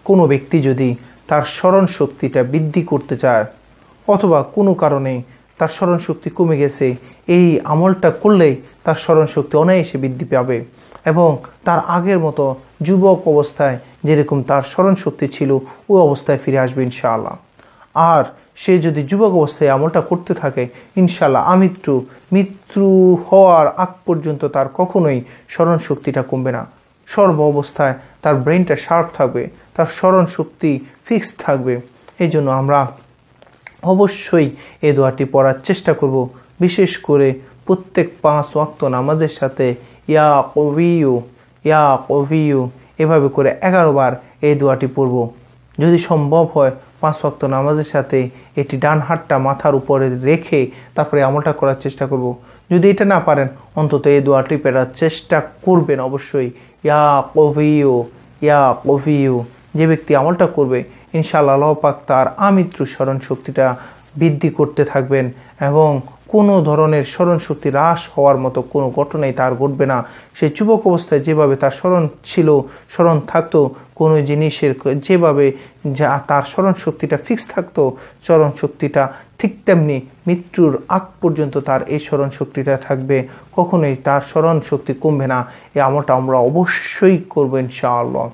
কোনো ব্যক্তি যদি তার স্মরণ শক্তিটা বৃদ্ধি করতে চায় অথবা কোনো কারণে তার স্মরণ শক্তি কমে গেছে, এই আমলটা করলেই তার স্মরণ শক্তি অনায়াসে বৃদ্ধি পাবে এবং তার আগের মতো যুবক অবস্থায় যেরকম তার স্মরণ শক্তি ছিল ওই অবস্থায় ফিরে আসবে ইনশাআল্লাহ। আর সে যদি যুবক অবস্থায় আমলটা করতে থাকে ইনশাআল্লাহ মৃত্যু হওয়ার আগ পর্যন্ত তার কখনোই স্মরণ শক্তিটা কমবে না। সর্ব অবস্থায় তার ব্রেনটা শার্প থাকবে, তার স্মরণ শক্তি ফিক্স থাকবে। এই জন্য আমরা অবশ্যই এই দোয়াটি পড়ার চেষ্টা করব, বিশেষ করে প্রত্যেক 5 ওয়াক্ত নামাজের সাথে ইয়া কবিয়ু এভাবে করে 11 বার এই দোয়াটি পড়ব। যদি সম্ভব হয় 5 ওয়াক্ত নামাজের সাথে এটি ডান হাতটা মাথার উপরে রেখে তারপরে আমলটা করার চেষ্টা করব। যদি এটা না পারেন অন্তত এই দোয়াটি পড়ার চেষ্টা করবেন অবশ্যই। ইয়া কবিয়ু যে ব্যক্তি আমলটা করবে ইনশাআল্লাহ আল্লাহ পাক তার আমৃত্যু স্মরণ শক্তিটা বৃদ্ধি করতে থাকবেন এবং কোনো ধরনের স্মরণ শক্তি হ্রাস হওয়ার মতো কোনো ঘটনাই তার ঘটবে না। সে যুবক অবস্থায় যেভাবে তার স্মরণ ছিল, স্মরণ থাকতো, কোনো জিনিসের যেভাবে যা তার স্মরণ শক্তিটা ফিক্স থাকতো, স্মরণ শক্তিটা ঠিক তেমনি মৃত্যুর আগ পর্যন্ত তার এই স্মরণ শক্তিটা থাকবে, কখনোই তার স্মরণ শক্তি কমবে না। এই আমলটা আমরা অবশ্যই করবো ইনশাআল্লাহ।